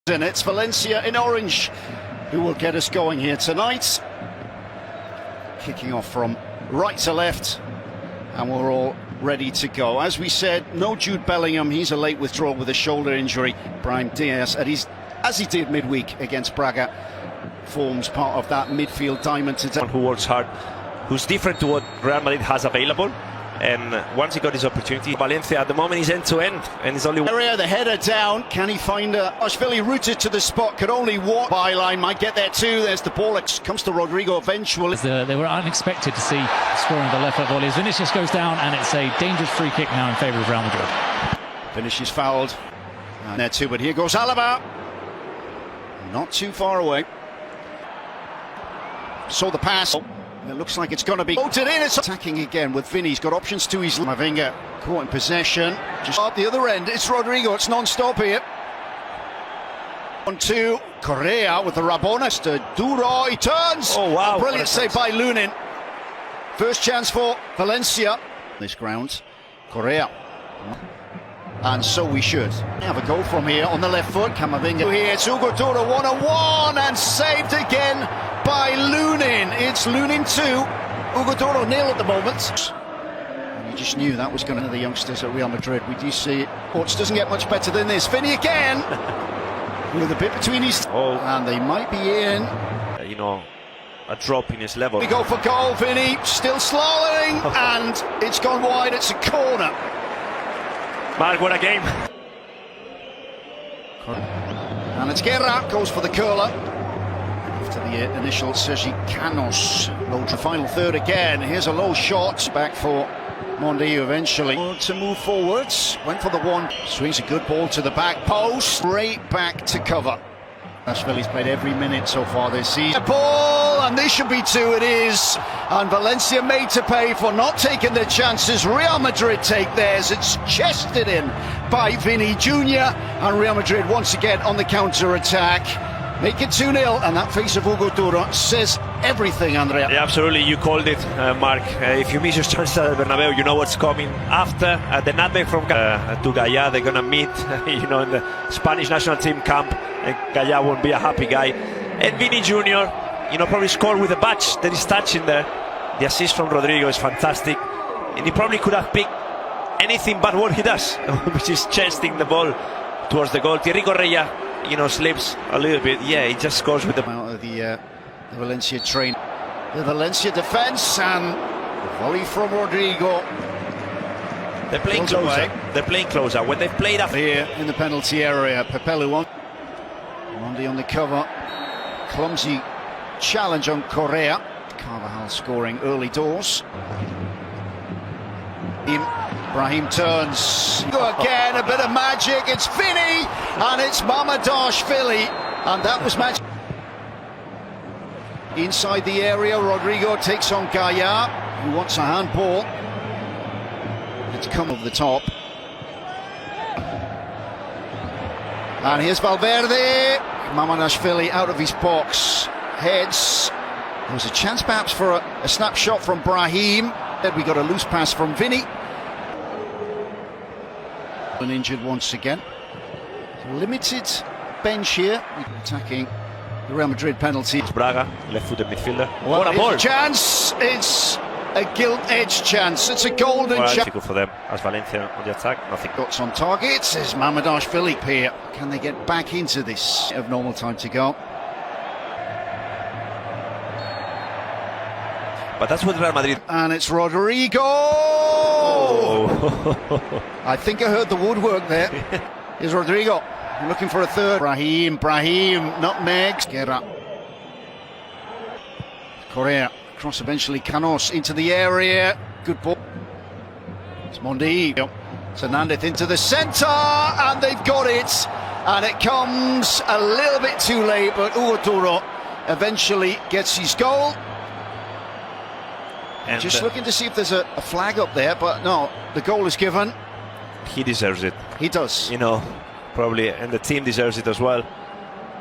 And it's Valencia in orange who will get us going here tonight. Kicking off from right to left, and we're all ready to go. As we said, no Jude Bellingham, he's a late withdrawal with a shoulder injury. Brahim Diaz, as he did midweek against Braga, forms part of that midfield diamond today. Who works hard, who's different to what Real Madrid has available. And once he got his opportunity, Valencia at the moment is end-to-end, and it's only area. The header down. Can he find a Ashvili rooted to the spot? Could only walk. Byline might get there too. There's the ball. It comes to Rodrygo eventually. They were unexpected to see scoring the left foot volley. As Vinicius goes down, and it's a dangerous free kick now in favour of Real Madrid. Vinicius fouled. And there too, but here goes Alaba. Not too far away. Saw the pass. It looks like it's going to be voted in. It's attacking again with Vinny. He's got options to his Mavinga. Caught in possession. Just up the other end. It's Rodrygo. It's non-stop here. 1-2. Correa with the Rabonas to Duro. He turns. Oh wow! Brilliant save by Lunin. First chance for Valencia. This ground. Correa. And so we should have a goal from here on the left foot. Camavinga here. It's Hugo Duro 1-on-1 and saved again by Lunin. It's Lunin 2. Hugo Duro nil at the moment. And you just knew that was going to the youngsters at Real Madrid. We do see it. Ports doesn't get much better than this. Vinny again with a bit between his. And they might be in. A drop in his level. We go for goal. Vinny still slowing, and it's gone wide. It's a corner. Mark, what a game. And it's Guerra, goes for the curler. After the initial Sergi Canos. The final third again. Here's a low shot. Back for Mondi eventually. To move forwards. Went for the one. Swings a good ball to the back post. Straight back to cover. Ashvili's played every minute so far this season. Ball, and this should be two. It is. And Valencia made to pay for not taking their chances. Real Madrid take theirs. It's chested in by Vinny Jr. And Real Madrid once again on the counter-attack. Make it 2-0, and that face of Hugo Duro says everything, Andrea. Yeah, absolutely, you called it, Mark. If you miss your chance at Bernabeu, you know what's coming after. The nutmeg from to Gaya, they're going to meet, in the Spanish national team camp. Gaya won't be a happy guy. And Vinny Jr., probably scored with a badge that is touching there. The assist from Rodrygo is fantastic. And he probably could have picked anything but what he does, which is chesting the ball towards the goal. Thierry Correa, slips a little bit. Yeah, he just scores with the out of the Valencia train. The Valencia defence, and the volley from Rodrygo. They're playing closer. Away. They're playing closer. When they've played up here in the penalty area, Pepelu on. Mondi on the cover. Clumsy challenge on Correa. Carvajal scoring early doors. Brahim turns. Go again, a bit of magic. It's Vinny, and it's Ashvili, and that was magic. Inside the area, Rodrygo takes on Gaya, who wants a handball. It's come over the top. And here's Valverde. Ashvili out of his box. Heads. There was a chance perhaps for a snapshot from Brahim. Then we got a loose pass from Vinny. Injured once again. Limited bench here. Attacking the Real Madrid penalty. It's Braga, left-footed midfielder. What a ball. Chance. It's a gilt-edged chance. It's a golden chance. Difficult for them as Valencia on the attack. Nothing. Shots on target. Says Ashvili here. Can they get back into this of normal time to go? But that's what Real Madrid. And it's Rodrygo. Oh. I think I heard the woodwork there. Here's Rodrygo looking for a third. Brahim, nutmeg. Guerra. Correa cross eventually. Canos into the area. Good ball. It's Mondi. It's Hernandez into the centre, and they've got it. And it comes a little bit too late, but Hugo Duro eventually gets his goal. And just looking to see if there's a flag up there, but no, the goal is given. He deserves it. He does. Probably, and the team deserves it as well.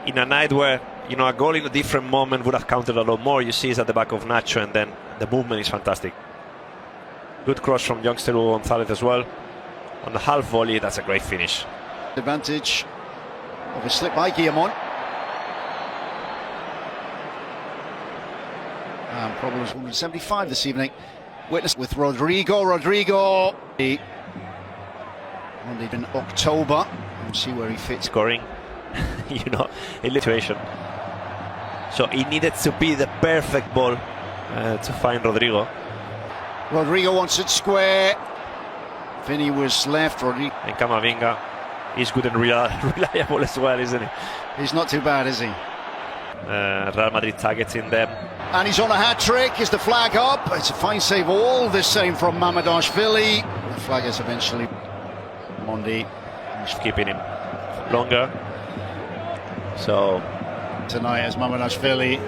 In a night where, a goal in a different moment would have counted a lot more. You see it's at the back of Nacho, and then the movement is fantastic. Good cross from youngster Gonzalez as well. On the half volley, that's a great finish. Advantage Of a slip by Guillamon. And problems 175 this evening. Witness with Rodrygo. Rodrygo. Monday in October. We'll see where he fits. Scoring, you know, in situation. So it needed to be the perfect ball to find Rodrygo. Rodrygo wants it square. Vinny was left. And Camavinga is good and reliable as well, isn't he? He's not too bad, is he? Real Madrid targeting them. And he's on a hat-trick. Is the flag up? It's a fine save all the same from Mamardashvili. The flag is eventually Mondi. He's keeping him longer. So tonight as Mamardashvili.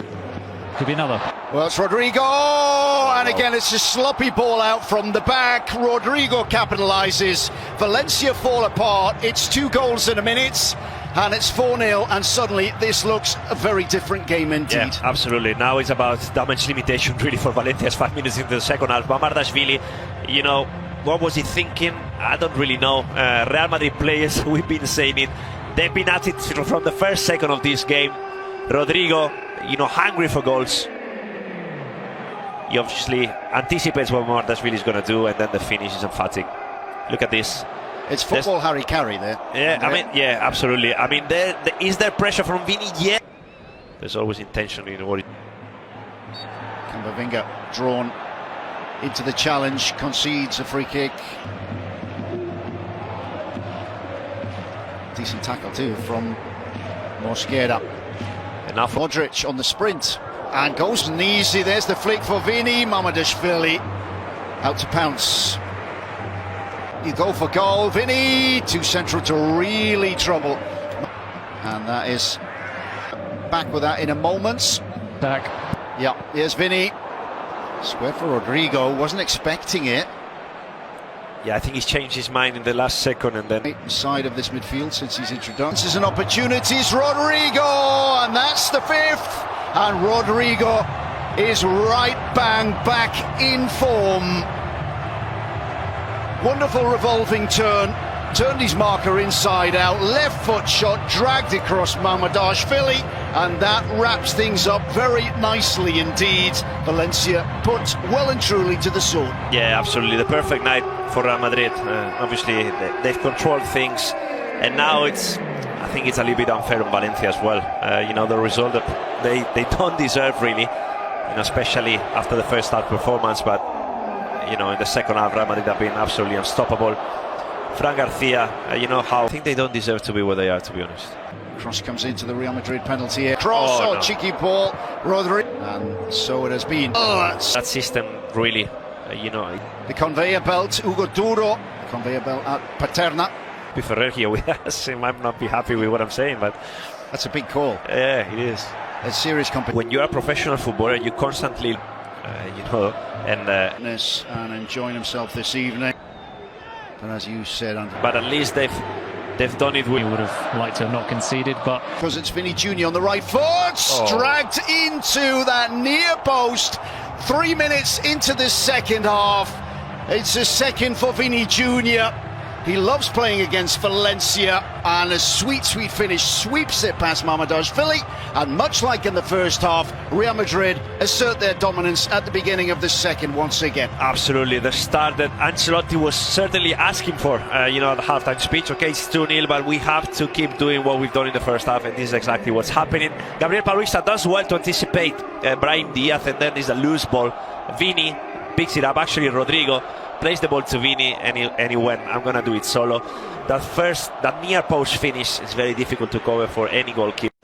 Could be another. Well, it's Rodrygo, and again it's a sloppy ball out from the back. Rodrygo capitalises. Valencia fall apart. It's 2 goals in a minute, and it's 4-0, and suddenly this looks a very different game indeed. Yeah, absolutely. Now it's about damage limitation really for Valencia. 5 minutes into the second half. Mamardashvili, you know, what was he thinking? I don't really know. Real Madrid players, we've been saying it, they've been at it from the first second of this game. Rodrygo, you know, hungry for goals. He obviously anticipates what Mamardashvili is going to do, and then the finish is emphatic. Look at this. It's football Harry Carey there. Yeah, I mean, yeah, absolutely. I mean, is there pressure from Vini? Yeah. There's always intention in what. Camavinga drawn into the challenge, concedes a free kick. Decent tackle too from Mosquera. Enough. Modric on the sprint and goes easy. There's the flick for Vini. Mamardashvili out to pounce. You go for goal. Vini too central to really trouble. And that is back with that in a moment. Back. Yeah, here's Vini. Square for Rodrygo. Wasn't expecting it. Yeah, I think he's changed his mind in the last second, and then side of this midfield since his introduction. This is an opportunity. It's Rodrygo, and that's the 5th. And Rodrygo is right bang back in form. Wonderful revolving turn. Turned his marker inside out. Left foot shot dragged across Mamardashvili, and that wraps things up very nicely indeed. Valencia put well and truly to the sword. yeah, absolutely, the perfect night for Real Madrid. Obviously, they've controlled things, and now I think it's a little bit unfair on Valencia as well. You know, the result that they don't deserve really, you know, especially after the first half performance. But you know, in the second half, Real Madrid have been absolutely unstoppable. Fran Garcia, you know how I think they don't deserve to be where they are, to be honest. Cross comes into the Real Madrid penalty here. Cross, no. cheeky ball, Rodrygo, and so it has been. That system really, you know. The conveyor belt, Hugo Duro, conveyor belt at Paterna. Be Ferrer here with us, he might not be happy with what I'm saying, but that's a big call. Yeah, it is. A serious competition. When you're a professional footballer, you constantly, you know, and enjoying himself this evening. And as you said, Andrew, but at least they've done it. We would have liked to have not conceded, but because it's Vini Jr. on the right foot, dragged into that near post. 3 minutes into this second half, it's a second for Vini Jr. He loves playing against Valencia, and a sweet finish sweeps it past Mamardashvili. And much like in the first half, Real Madrid assert their dominance at the beginning of the second once again. Absolutely, the start that Ancelotti was certainly asking for, you know, at the halftime speech. Okay, it's 2-0, but we have to keep doing what we've done in the first half, and this is exactly what's happening. Gabriel Paulista does well to anticipate Brahim Diaz, and then there's a loose ball. Vini picks it up, actually Rodrygo plays the ball to Vini, and he went, I'm gonna do it solo. That near post finish is very difficult to cover for any goalkeeper.